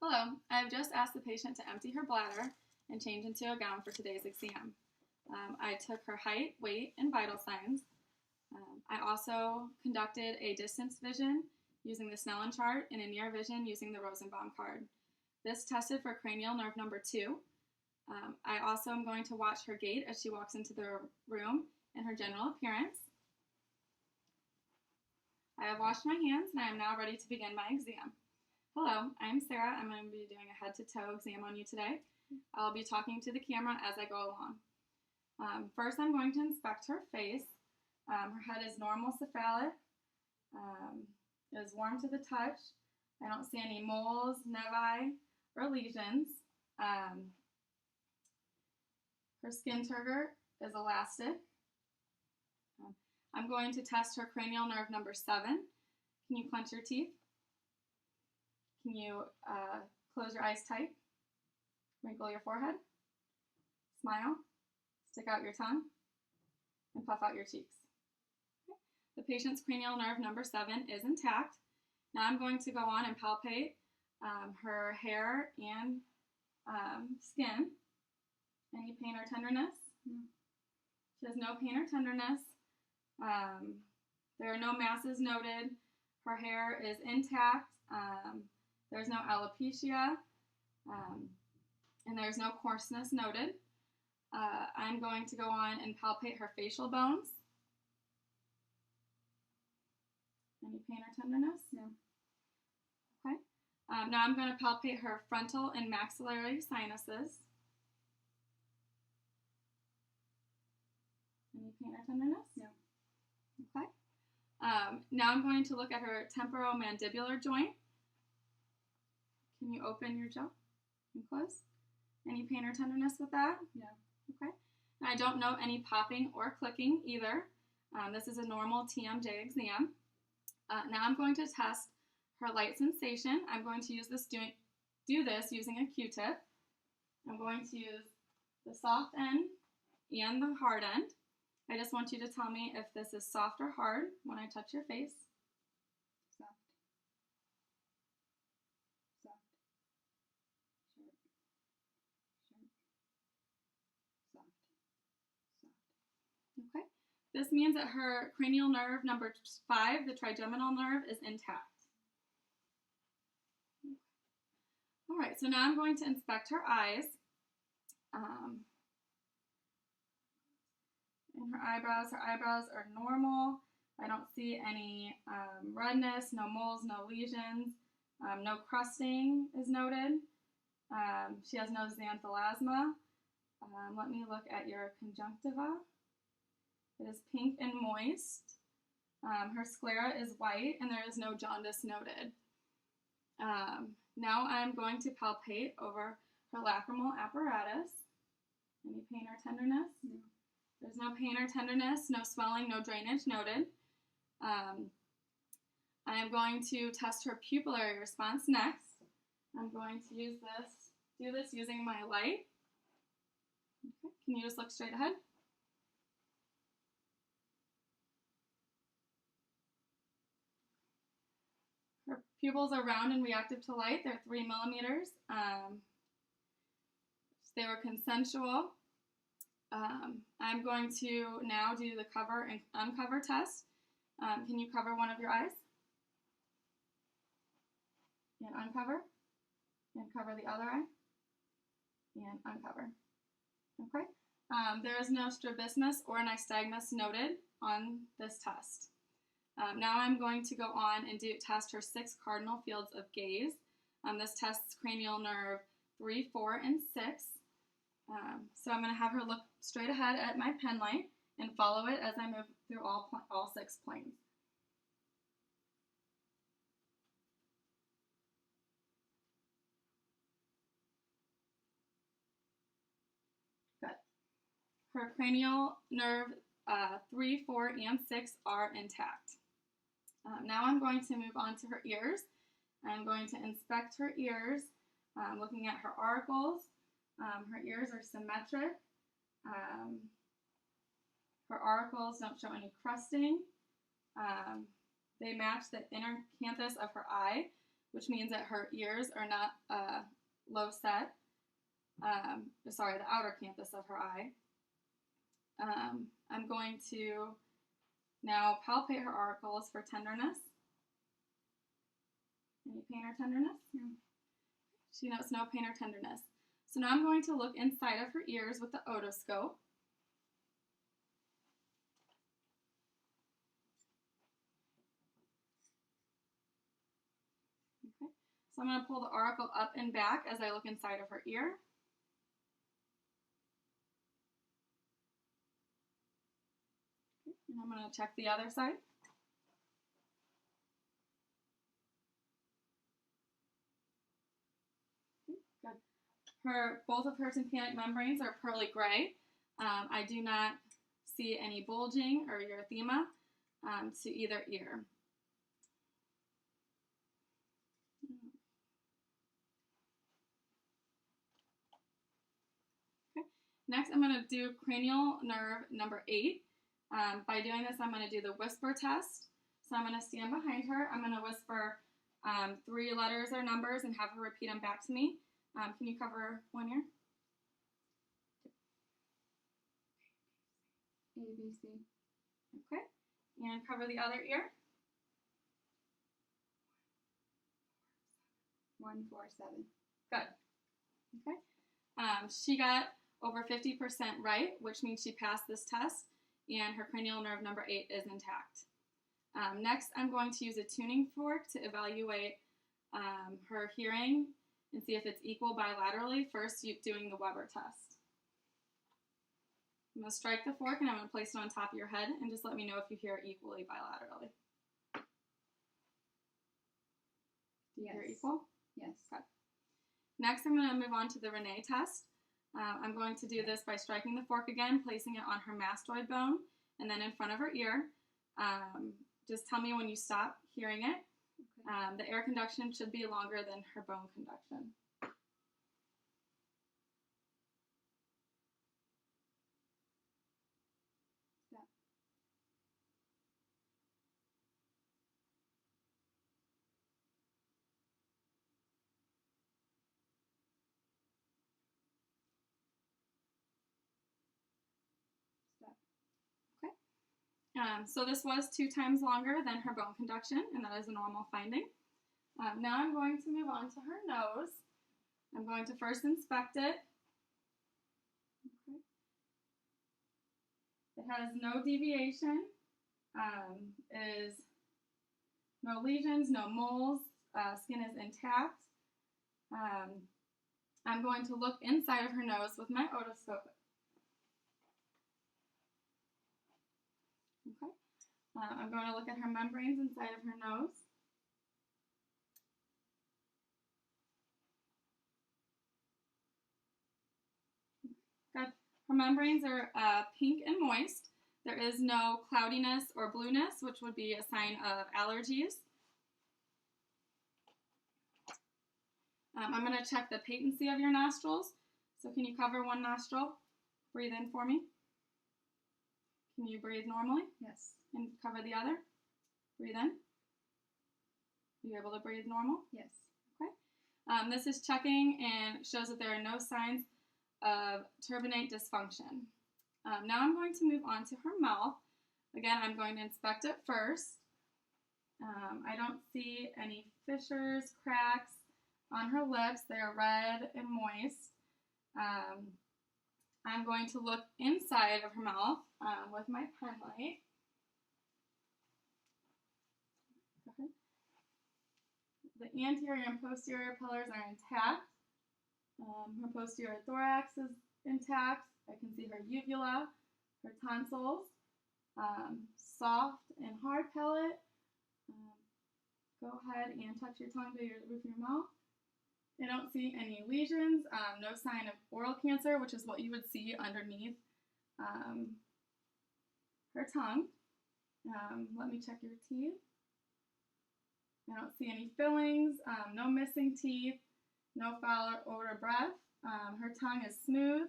Hello, I have just asked the patient to empty her bladder and change into a gown for today's exam. I took her height, weight, and vital signs. I also conducted a distance vision using the Snellen chart and a near vision using the Rosenbaum card. This tested for cranial nerve number 2. I also am going to watch her gait as she walks into the room and her general appearance. I have washed my hands and I am now ready to begin my exam. Hello, I'm Sarah. I'm going to be doing a head-to-toe exam on you today. I'll be talking to the camera as I go along. First, I'm going to inspect her face. Her head is normal cephalic. It is warm to the touch. I don't see any moles, nevi, or lesions. Her skin turgor is elastic. I'm going to test her cranial nerve number 7. Can you clench your teeth? Can you close your eyes tight? Wrinkle your forehead? Smile? Stick out your tongue? And puff out your cheeks. Okay. The patient's cranial nerve number 7 is intact. Now I'm going to go on and palpate her hair and skin. Any pain or tenderness? No. She has no pain or tenderness. There are no masses noted. Her hair is intact. There's no alopecia, and there's no coarseness noted. I'm going to go on and palpate her facial bones. Any pain or tenderness? No. Okay. Now I'm going to palpate her frontal and maxillary sinuses. Any pain or tenderness? No. Okay. Now I'm going to look at her temporomandibular joint. Can you open your jaw and close? Any pain or tenderness with that? No. Okay. And I don't note any popping or clicking either. This is a normal TMJ exam. Now I'm going to test her light sensation. I'm going to do this using a Q-tip. I'm going to use the soft end and the hard end. I just want you to tell me if this is soft or hard when I touch your face. Soft. Soft. Sharp. Sharp. Soft. Soft. Okay. This means that her cranial nerve number 5, the trigeminal nerve, is intact. All right, so now I'm going to inspect her eyes. And her eyebrows are normal. I don't see any redness, no moles, no lesions. No crusting is noted. She has no xanthelasma. Let me look at your conjunctiva. It is pink and moist. Her sclera is white, and there is no jaundice noted. Now I'm going to palpate over her lacrimal apparatus. Any pain or tenderness? No. There's no pain or tenderness, no swelling, no drainage noted. I am going to test her pupillary response next. I'm going to do this using my light. Okay. Can you just look straight ahead? Her pupils are round and reactive to light. They're 3 millimeters. They were consensual. I'm going to now do the cover and uncover test. Can you cover one of your eyes? And uncover. And cover the other eye. And uncover. Okay. There is no strabismus or nystagmus noted on this test. Now I'm going to go on and test her 6 cardinal fields of gaze. This tests cranial nerve 3, 4, and 6. So I'm going to have her look straight ahead at my pen light and follow it as I move through all 6 planes. Good. Her cranial nerve 3, 4, and 6 are intact. Now I'm going to move on to her ears. I'm going to inspect her ears, looking at her auricles. Her ears are symmetric. Her auricles don't show any crusting. They match the inner canthus of her eye. which means that her ears are not low set. Sorry, the outer campus of her eye. I'm going to now palpate her auricles for tenderness. Any pain or tenderness? No. She notes no pain or tenderness. So now I'm going to look inside of her ears with the otoscope. Okay. So I'm going to pull the auricle up and back as I look inside of her ear. Okay. And I'm going to check the other side. Both of her tympanic membranes are pearly gray. I do not see any bulging or erythema to either ear. Okay. Next, I'm going to do cranial nerve number 8. By doing this, I'm going to do the whisper test. So I'm going to stand behind her. I'm going to whisper 3 letters or numbers and have her repeat them back to me. Can you cover one ear? A, B, C. Okay. And cover the other ear. 1, 4, 7. Good. Okay. She got over 50% right, which means she passed this test, and her cranial nerve number 8 is intact. Next, I'm going to use a tuning fork to evaluate her hearing and see if it's equal bilaterally. First, doing the Weber test. I'm going to strike the fork and I'm going to place it on top of your head and just let me know if you hear it equally bilaterally. Do you hear equal? Yes. Okay. Next, I'm going to move on to the Renee test. I'm going to do this by striking the fork again, placing it on her mastoid bone, and then in front of her ear. Just tell me when you stop hearing it. Okay. The air conduction should be longer than her bone conduction. Stop. Stop. Okay. So this was 2 times longer than her bone conduction, and that is a normal finding. Now I'm going to move on to her nose. I'm going to first inspect it. Okay. It has no deviation, is no lesions, no moles, skin is intact. I'm going to look inside of her nose with my otoscope. Okay. I'm going to look at her membranes inside of her nose. Good. Her membranes are pink and moist. There is no cloudiness or blueness, which would be a sign of allergies. I'm going to check the patency of your nostrils. So can you cover one nostril? Breathe in for me. Can you breathe normally? Yes. And cover the other? Breathe in. Are you able to breathe normal? Yes. Okay. This is checking and shows that there are no signs of turbinate dysfunction. Now I'm going to move on to her mouth. Again, I'm going to inspect it first. I don't see any fissures, cracks on her lips. They are red and moist. I'm going to look inside of her mouth with my pen light. The anterior and posterior pillars are intact. Her posterior thorax is intact. I can see her uvula, her tonsils, soft and hard palate. Go ahead and touch your tongue to the roof of your mouth. I don't see any lesions, no sign of oral cancer, which is what you would see underneath her tongue. Let me check your teeth. I don't see any fillings, no missing teeth, no foul or breath. Her tongue is smooth.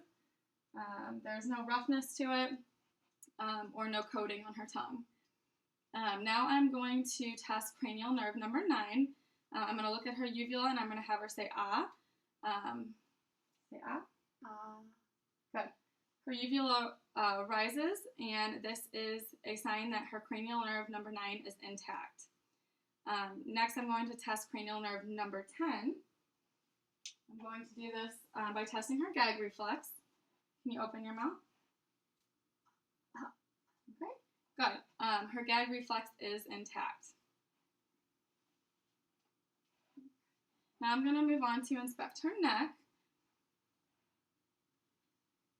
There's no roughness to it or no coating on her tongue. Now I'm going to test cranial nerve number 9 I'm going to look at her uvula and I'm going to have her say ah. Say ah. Ah. Good. Her uvula rises, and this is a sign that her cranial nerve number 9 is intact. Next, I'm going to test cranial nerve number 10. I'm going to do this by testing her gag reflex. Can you open your mouth? Okay, good. Her gag reflex is intact. Now I'm going to move on to inspect her neck.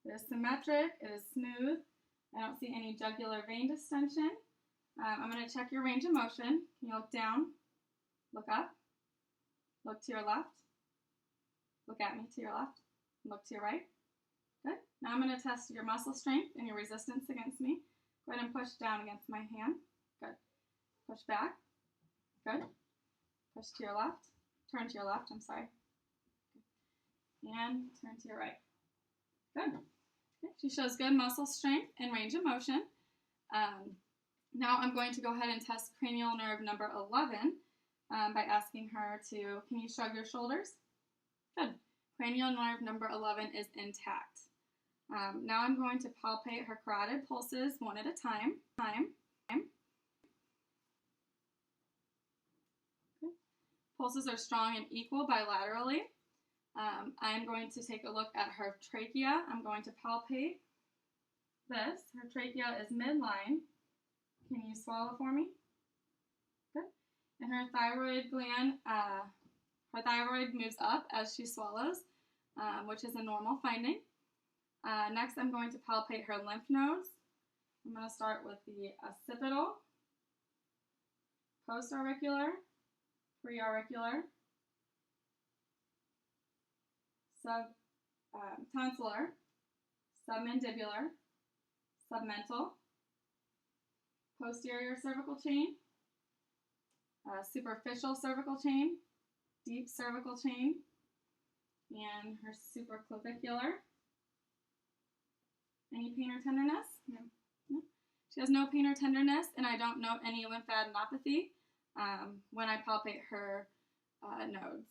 It is symmetric, it is smooth. I don't see any jugular vein distension. I'm going to check your range of motion. Can you look down, look up, look to your left, look at me to your left, look to your right. Good. Now I'm going to test your muscle strength and your resistance against me. Go ahead and push down against my hand. Good. Push back. Good. Push to your left. Turn to your left, I'm sorry. And turn to your right. Good. Okay. She shows good muscle strength and range of motion. Now I'm going to go ahead and test cranial nerve number 11 by asking her to, can you shrug your shoulders? Good. Cranial nerve number 11 is intact. Now I'm going to palpate her carotid pulses one at a time. Okay. Pulses are strong and equal bilaterally. I'm going to take a look at her trachea. I'm going to palpate this. Her trachea is midline. Can you swallow for me? Good. And her thyroid gland, her thyroid moves up as she swallows, which is a normal finding. Next, I'm going to palpate her lymph nodes. I'm going to start with the occipital, postauricular, preauricular, tonsillar, submandibular, submental, posterior cervical chain, superficial cervical chain, deep cervical chain, and her supraclavicular. Any pain or tenderness? No. No. She has no pain or tenderness, and I don't note any lymphadenopathy when I palpate her nodes.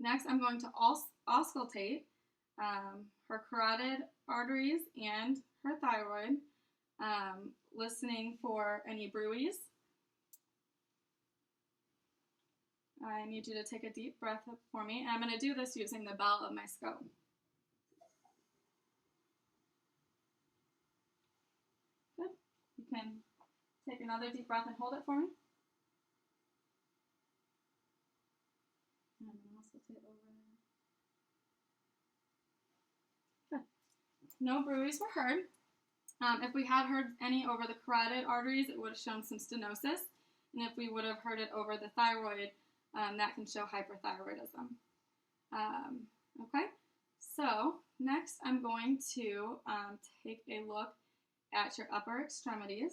Next, I'm going to auscultate her carotid arteries and her thyroid, listening for any bruits. I need you to take a deep breath for me, and I'm going to do this using the bell of my scope. Good. You can take another deep breath and hold it for me. And auscultate over there. Good. No bruits were heard. If we had heard any over the carotid arteries, it would have shown some stenosis. And if we would have heard it over the thyroid, that can show hyperthyroidism. Okay, so next I'm going to take a look at your upper extremities.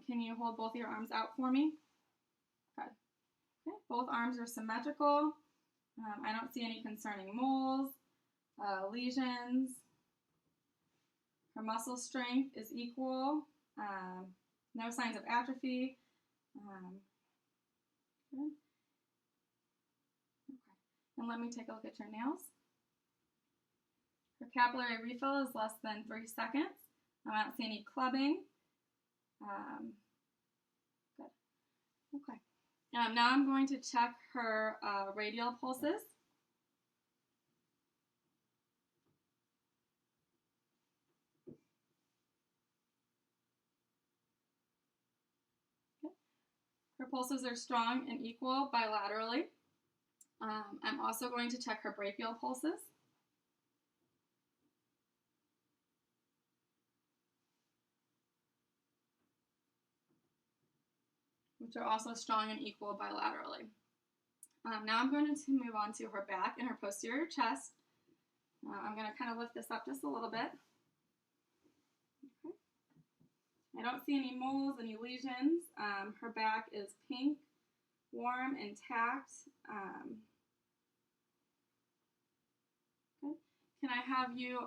Can you hold both your arms out for me? Good. Okay, both arms are symmetrical. I don't see any concerning moles, lesions. Her muscle strength is equal. No signs of atrophy. Good. Okay. And let me take a look at your nails. Her capillary refill is less than 3 seconds. I don't see any clubbing. Good. Okay. Now I'm going to check her radial pulses. Okay. Her pulses are strong and equal bilaterally. I'm also going to check her brachial pulses. Which are also strong and equal bilaterally. Now I'm going to move on to her back and her posterior chest. I'm going to kind of lift this up just a little bit. Okay. I don't see any moles, any lesions. Her back is pink, warm, intact. Okay. Can I have you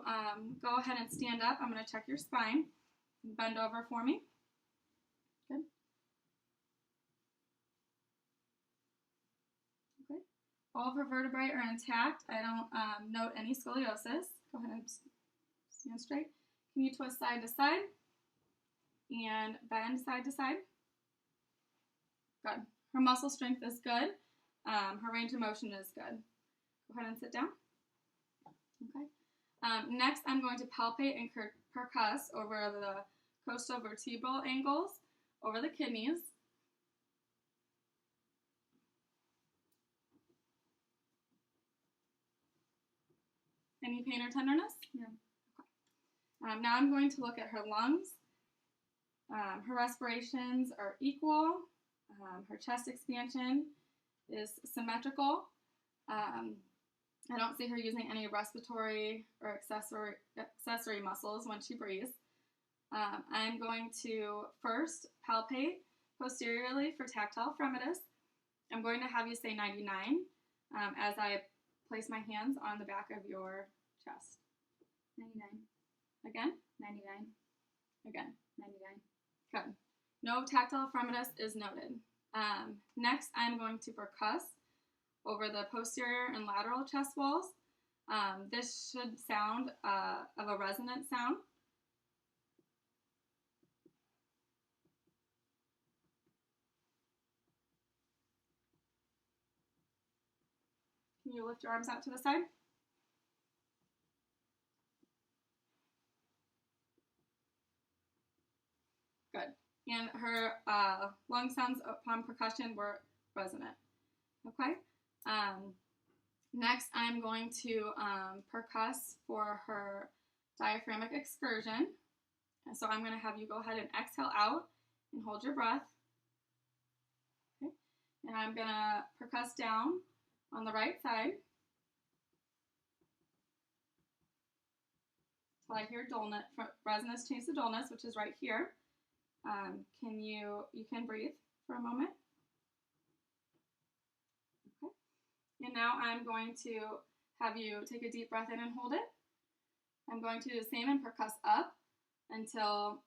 go ahead and stand up? I'm going to check your spine. Bend over for me. Good. All of her vertebrae are intact. I don't note any scoliosis. Go ahead and stand straight. Can you twist side to side and bend side to side? Good. Her muscle strength is good. Her range of motion is good. Go ahead and sit down. Okay. Next, I'm going to palpate and percuss over the costovertebral angles, over the kidneys. Any pain or tenderness? No. Okay. Now I'm going to look at her lungs. Her respirations are equal. Her chest expansion is symmetrical. I don't see her using any respiratory or accessory muscles when she breathes. I'm going to first palpate posteriorly for tactile fremitus. I'm going to have you say 99 as I place my hands on the back of your chest. 99. Again? 99. Again. 99. Good. No tactile fremitus is noted. Next, I'm going to percuss over the posterior and lateral chest walls. This should sound of a resonant sound. Can you lift your arms out to the side? Good. And her lung sounds upon percussion were resonant. Okay. Next, I'm going to percuss for her diaphragmatic excursion. And so I'm going to have you go ahead and exhale out and hold your breath. Okay. And I'm going to percuss down on the right side till I hear dullness, resonance change to dullness, which is right here. You can breathe for a moment. Okay. And now I'm going to have you take a deep breath in and hold it. I'm going to do the same and percuss up until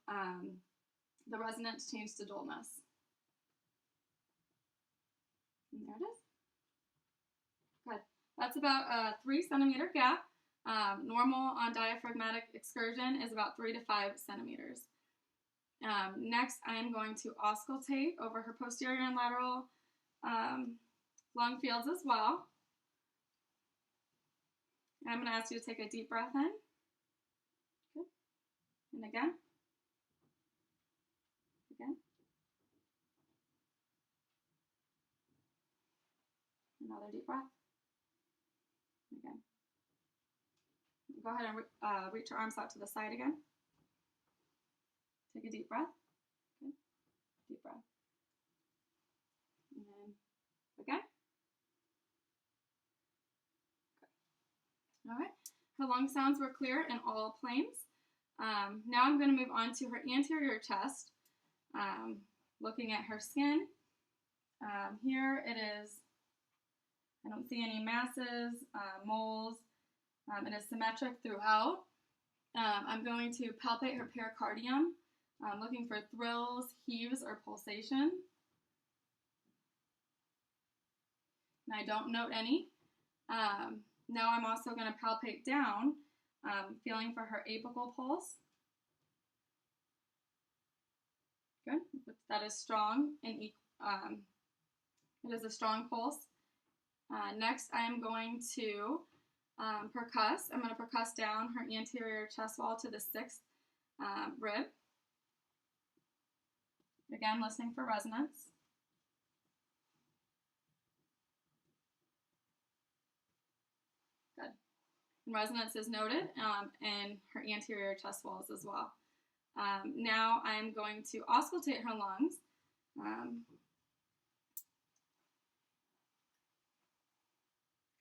the resonance changes to dullness. And there it is. Good. That's about a 3 centimeter gap. Normal on diaphragmatic excursion is about 3 to 5 centimeters. Next, I am going to auscultate over her posterior and lateral lung fields as well. And I'm going to ask you to take a deep breath in. Good. And again. Again. Another deep breath. Again. Go ahead and reach your arms out to the side again. Take a deep breath. Good. Deep breath. And then again. Good. All right. Her lung sounds were clear in all planes. Now I'm going to move on to her anterior chest. Looking at her skin. Here it is. I don't see any masses, moles. It is symmetric throughout. I'm going to palpate her pericardium, looking for thrills, heaves, or pulsation. And I don't note any. Now I'm also going to palpate down, feeling for her apical pulse. Good. That is strong and it is a strong pulse. Next, I am going to percuss. I'm going to percuss down her anterior chest wall to the 6th rib. Again, listening for resonance. Good. And resonance is noted in her anterior chest walls as well. Now I'm going to auscultate her lungs. Go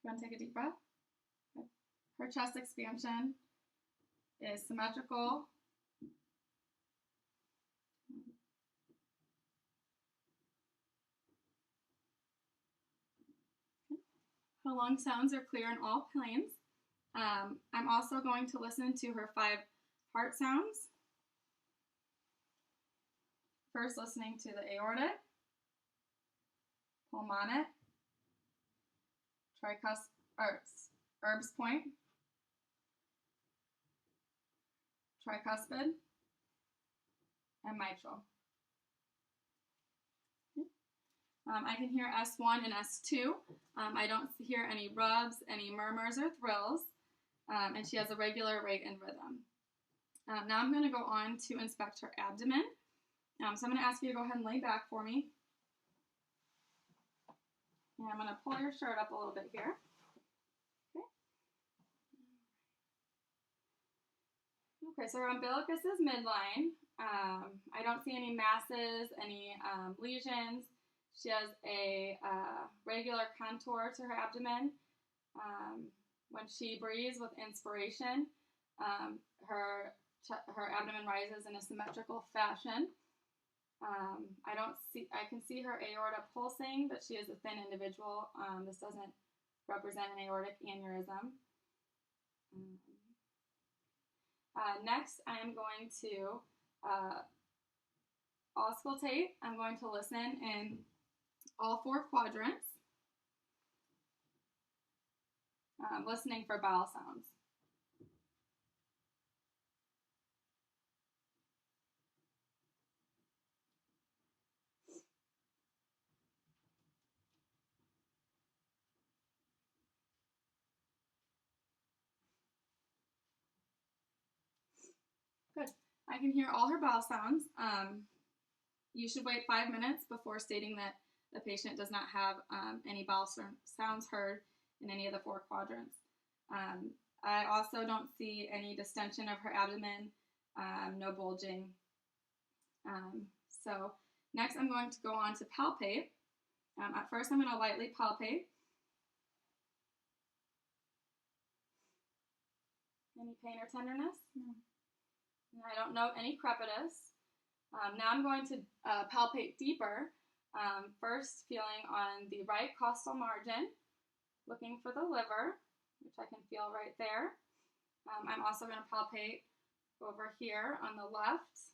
ahead and take a deep breath. Good. Her chest expansion is symmetrical. Her lung sounds are clear in all planes. I'm also going to listen to her 5 heart sounds. First, listening to the aortic, pulmonic, Erb's point, tricuspid, and mitral. I can hear S1 and S2. I don't hear any rubs, any murmurs or thrills, and she has a regular rate and rhythm. Now I'm going to go on to inspect her abdomen. So I'm going to ask you to go ahead and lay back for me. And I'm going to pull your shirt up a little bit here. Okay, so her umbilicus is midline. I don't see any masses, any lesions. She has a regular contour to her abdomen. When she breathes with inspiration, her abdomen rises in a symmetrical fashion. I can see her aorta pulsing, but she is a thin individual. This doesn't represent an aortic aneurysm. Next, I am going to auscultate. I'm going to listen in all 4 quadrants, listening for bowel sounds. Good. I can hear all her bowel sounds. You should wait 5 minutes before stating that the patient does not have any bowel sounds heard in any of the 4 quadrants. I also don't see any distension of her abdomen, no bulging. So next I'm going to go on to palpate. At first I'm going to lightly palpate. Any pain or tenderness? No. I don't note any crepitus. Now I'm going to palpate deeper, first feeling on the right costal margin, looking for the liver, which I can feel right there. I'm also going to palpate over here on the left.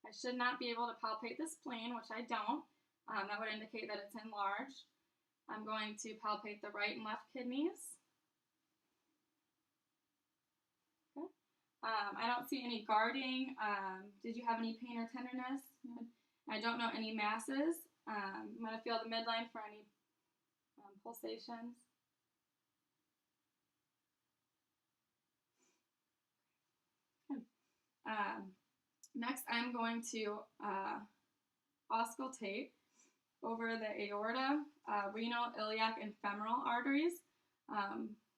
I should not be able to palpate the spleen, which I don't. That would indicate that it's enlarged. I'm going to palpate the right and left kidneys. Okay. I don't see any guarding. Did you have any pain or tenderness? No. I don't know any masses. I'm going to feel the midline for any pulsations. Next, I'm going to auscultate over the aorta, renal, iliac, and femoral arteries,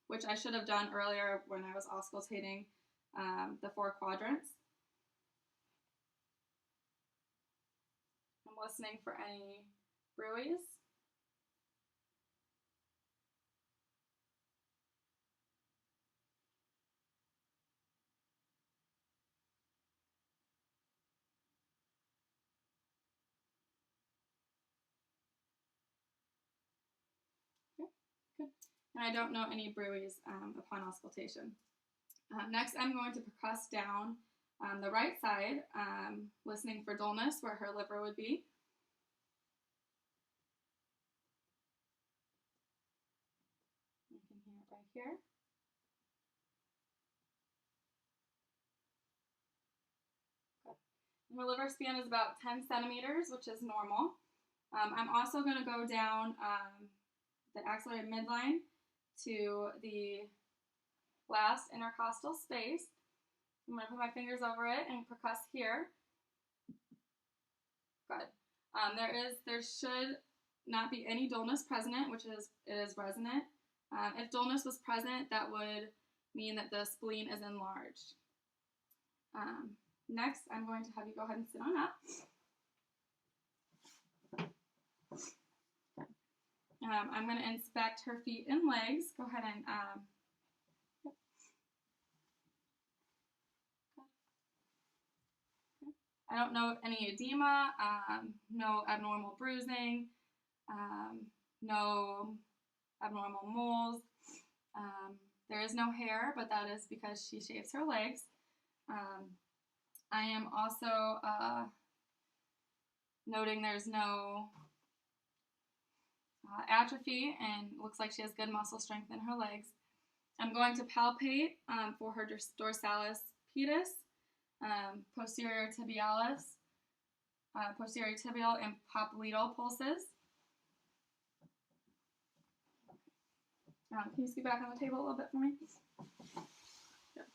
which I should have done earlier when I was auscultating the 4 quadrants. I'm listening for any bruits. And I don't know any bruits upon auscultation. Next, I'm going to percuss down the right side, listening for dullness where her liver would be. You can hear it right here. Her liver span is about 10 centimeters, which is normal. I'm also going to go down the axillary midline to the last intercostal space. I'm going to put my fingers over it and percuss here. Good. There should not be any dullness present, which it is resonant. If dullness was present, that would mean that the spleen is enlarged. Next, I'm going to have you go ahead and sit on up. I'm going to inspect her feet and legs. Go ahead and I don't note any edema, no abnormal bruising, no abnormal moles. There is no hair, but that is because she shaves her legs. I am also noting there's no atrophy, and looks like she has good muscle strength in her legs. I'm going to palpate for her dorsalis pedis, posterior tibialis, posterior tibial and popliteal pulses. Can you scoot back on the table a little bit for me? Good.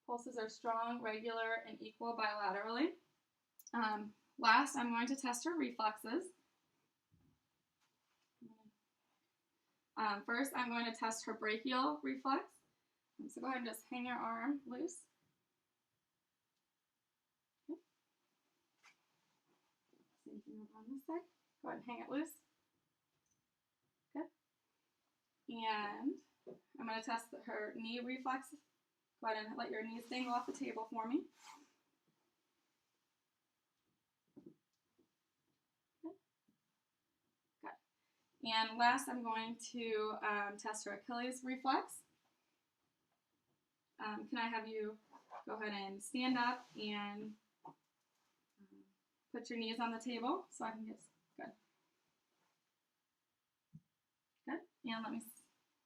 Pulses are strong, regular, and equal bilaterally. Last, I'm going to test her reflexes. First, I'm going to test her brachial reflex. So go ahead and just hang your arm loose. Okay. Same thing on this side. Go ahead and hang it loose. Good. And I'm going to test her knee reflex. Go ahead and let your knees dangle off the table for me. And last, I'm going to test her Achilles reflex. Can I have you go ahead and stand up and put your knees on the table so I can get good. Good. And let me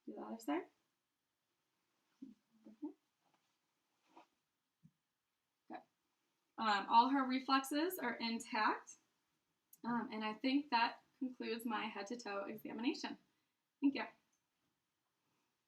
do the other side. Good. All her reflexes are intact. And I think that concludes my head-to-toe examination. Thank you.